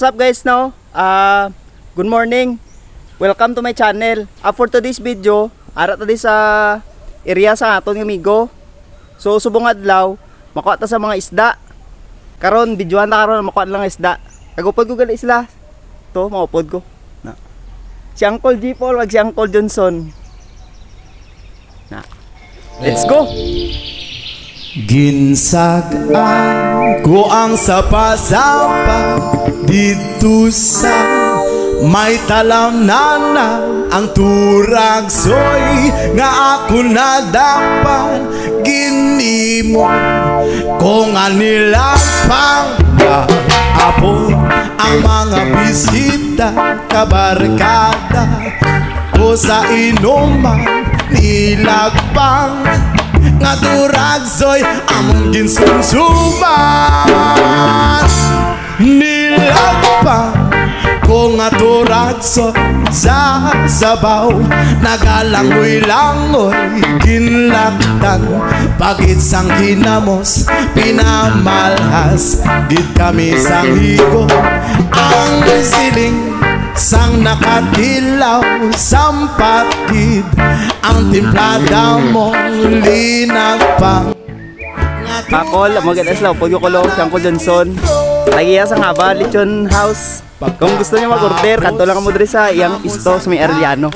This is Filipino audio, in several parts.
what's up guys now? Good morning. Welcome to my channel. For today's video, ara ta di sa area sa aton nga amigo. So subong adlaw, makuha ta sa mga isda. Karon videoan ta karon makuha lang isda. Kagupod ko gali isla. To, maupod ko. Na. Si Uncle G Paul wag si Uncle Johnson. Na. Let's go. Ginsagaan ko ang sapa-sapa dito sa may talamnan na ang turagsoy nga ako na dapat ginimo kung anila pang apo ang mga bisita kabarkada o sa inuman nilagpang nga turagsoy among ginsumsuman nilagpang ko nga turagsoy sa sabaw nagalangoy-langoy ginlaktan pagit sang ginamos pinamalhas dit kami sang higo ang siling sang nakatilaw sampatid ang timplada mo linagpang Pakol, maganda sila pag yung kulong si Uncle Johnson. Lagi sa ngaba, Lechon House. Kung gusto niyo mag-order, kanto lang mo diri sa iyang isto sa may Arellano.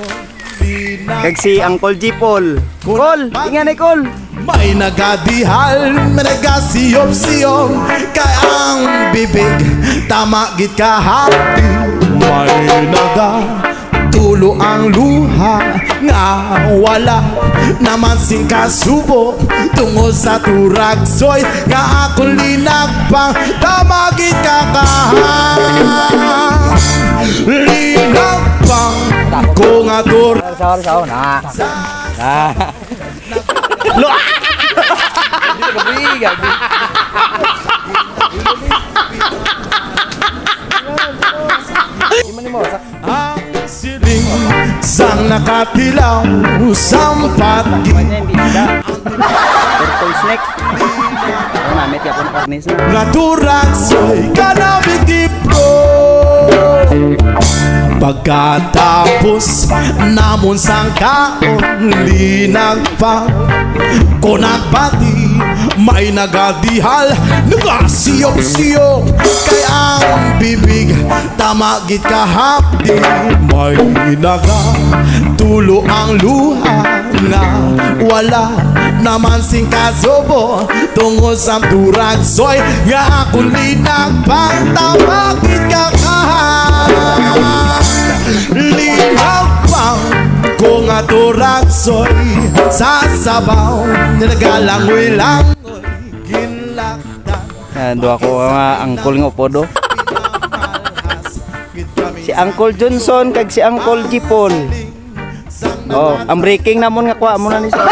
Kag si Uncle G Paul. Col, ingan ay Col. May nagadihal, may nagasiyop-siyop kay ang bibig, tama git kahati. May tulo ang luha nga wala naman sing kasubo tungo sa turagsoy nga ako linagpang tamagit kakahang linagpang ko nga turagsoy na Lo. ang siling sang nakatilaw sampati Turtle snake. Namit ya pun karnis. naturagsoy kanabigip ko pagkatapos namon sang kaon linagpang ko nagpati may nagadihal nagasiyop-siyop kay ang bibig tamagit kahapdi may tulo ang luha nga wala naman sing kasubo tungo sa turagsoy nga ako linagpang tamagit kakahang linagpang ko nga turagsoy sa sabaw nagalangoy-langoy ginlakdan. Ando ako mga angkol nga upodo. Si Uncle Johnson kag si Uncle G Paul. Oh, ang breaking namon nga kuha mo na ni sa.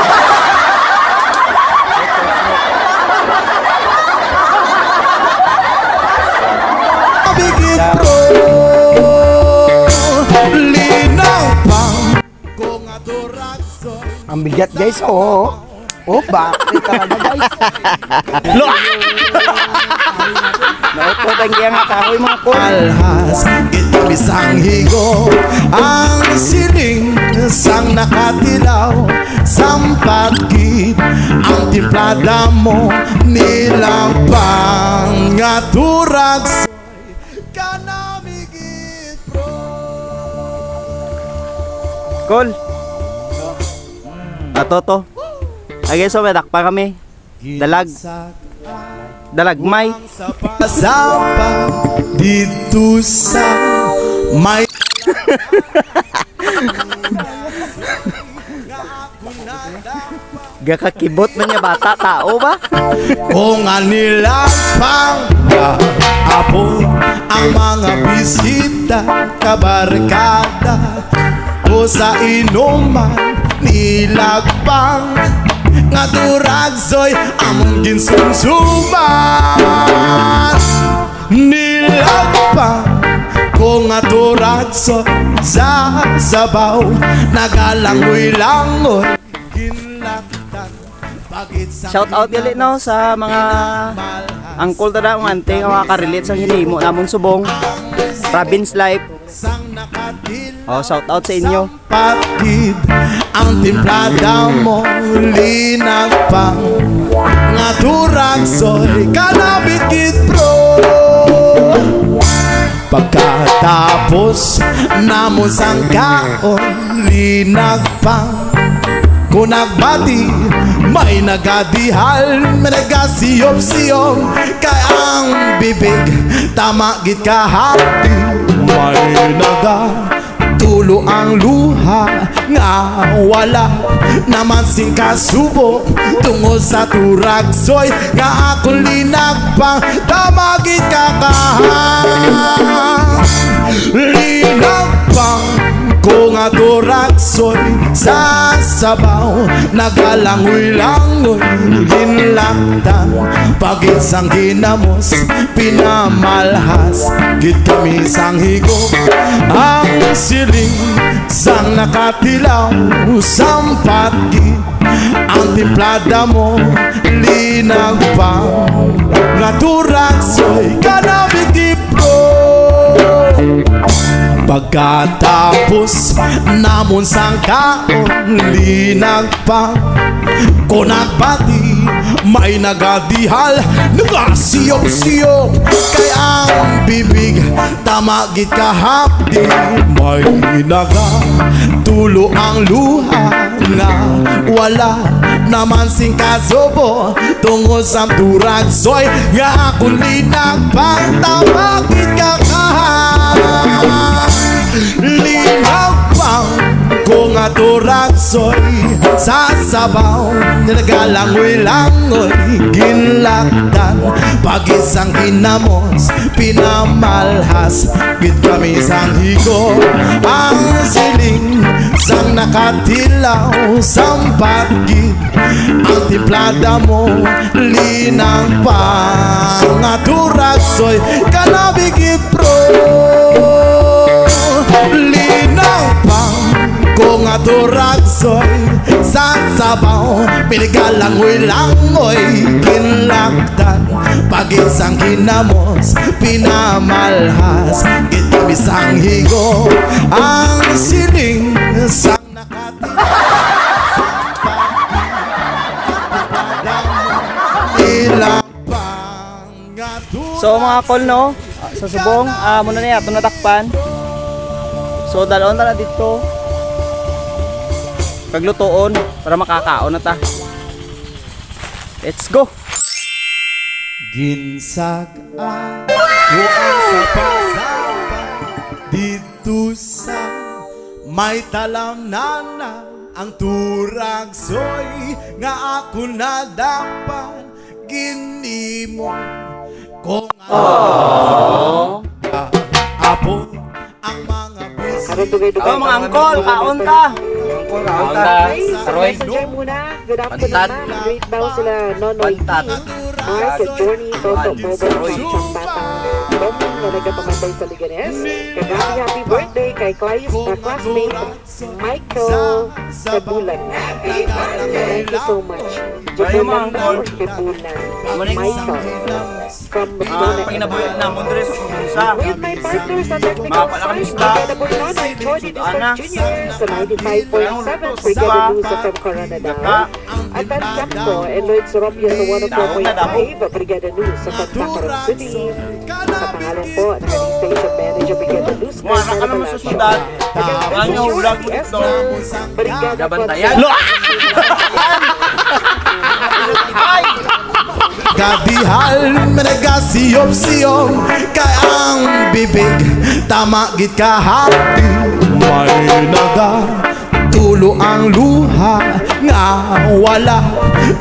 Ang bigat guys, oh. Oh, bakit talaga guys? Lo. Naupo tanggiang nga kahoy mga Col. Alhas, ito bisang higo ang siling sang nakatilaw sampatid ang timplada mo nilagpang nga turagsoy kanamigit bro. Col. Atoto. Agay so may dakpa kami. Dalagmay. Sapa dito sa may Gakakibot man niya bata tao ba? kung anilapang apo ang mga bisita kabarkada o sa inuman nilagpang nga turagsoy among ginsumsuman nilagpang ko nga turagsoy sa sabaw nagalangoy-langoy ginlaktan Shout out gali no sa mga angkol tada ang ante nga makarelate sa hinimo namon subong. Province Life. Shout out sa inyo. Patid ang timplada mo linag pang nga turag soy kanabit kid bro. Pagkatapos namon sang kaon linag pang kung nagbati may nagadihal may nagasiyop-siyop kay ang bibig tama git kahati may tulo ang luha nga wala naman sing kasubo tungo sa turag soy nga akong linagpang tamagit linagpang ko nga turag soy sa sabaw nagalangoy-langoy ginlaktan pagit sang ginamos pinamalhas git kami sang higop ang siling sang nakatilaw sampat git ang timplada mo linag pang nga turag soy kanabit bro. Pagkatapos namon sang kaon linag pang kung nagbati may nagadihal nagasiyop-siyop kay ang bibig tama git kahapdi may tulo ang luha nga wala naman sing kasubo tungo sa turag soy nga akong linag pang tama git linag pang kung nga turag soy sa sabaw nagalangoy-langoy ginlakdan pag-isang ginamos pinamalhas git kami sang higo ang siling sang nakatilaw sampat git ang timplada mo linag pang nga turag soy kanabigit bro. Linag pang kung nga turag soy sa sabaw pinigalangoy-langoy ginlakdan pag-isang ginamos pinamalhas git kami sang higo ang siling sang nakatilaw So mga kol no, sa subong muna niya itong natakpan. So dalawon na dito kaglutoon para makakaon na ta. Let's go. Ginsag-an ko ang sapasapa dito sa may talamnana ang turag soy nga ako na dapat ginimo kung apo ang mga bisig Mga angkol, kaon ka. Kaon ka. Aroy. Messenger muna. Good afternoon, ma'am. Great daw sila Nonoy T. Mark, Johnny, Toto, Bobo, Chang Bata. Tommy na nagpamatay sa Liganes. Kagami happy birthday kay classmate Michael Kabulan. Thank you so much. Jabulan or Kabulan. Michael from Laguna. Paginabuhin na mo dress sa With my partners on technical side, Brigada Burnona and Jordy Dizon Jr. sa 95.7 Brigada News from Coronadal. At Tan Jaco and Lloyd Soropia sa 104.5 Brigada News sa Pagkakaroon City. Sa pangalan po at kanyang station manager Brigada News Mga ka naman sa syudad. Ano ulang ko dito. Brigada Nabantayan. kadihal nagasiyop-siyop kay ang bibig tama git kahati may tulo ang luha nga wala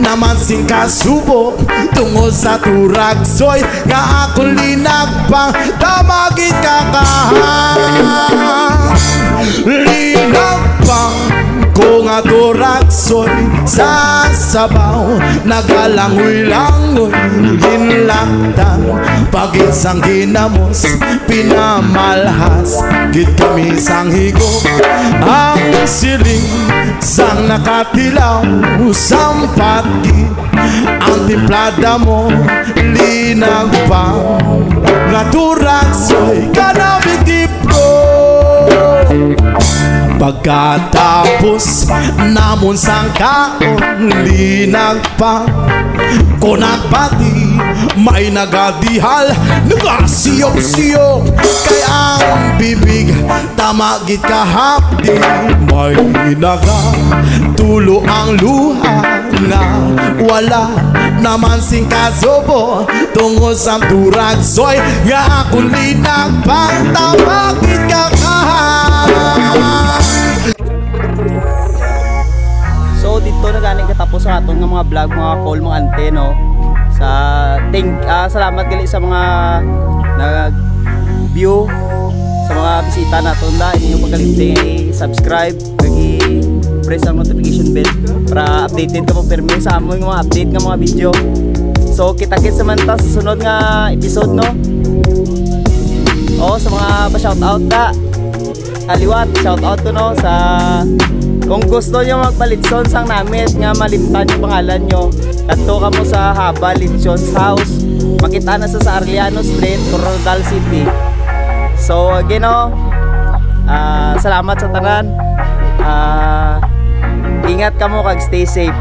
naman sing kasubo tungo sa turag soy nga akong linagpang tama git linagpang ko nga turag soy sa sabaw nagalangoy-langoy ginlaktan pag-isang ginamos pinamalhas git kami sang higop ang siling sang nakatilaw sampat git ang timplada mo linag pang nga turag soy kanabit Pagkatapos namon sang kaon linag pa ko nagpati may nagadihal nagasiyok-siyok kay ang bibig tamagit kahapdi may nagatulo ang luha nga wala naman sing kasobo tungod sa duragsoy nga akong linag pang tamagit So dito na gani katapos sa atong mga vlog, mga call, mga ante, no. Salamat gali sa mga nag-view, sa mga bisita naton na inyo pagkalimting subscribe, press ang notification bell para updated ka mo permi sa among mga update nga mga video. So kita-kits naman ta sa sunod nga episode, no. Sa mga pa-shoutout na kaliwat, shoutout ko, no, sa kung gusto nyo magpalitson sang namin nga malimtan yung pangalan nyo, kanto ka mo sa Haba Litson's House, makita na sa Arellano Street, Coronadal City. So again, no, salamat sa tanan, ingat ka mo kag stay safe.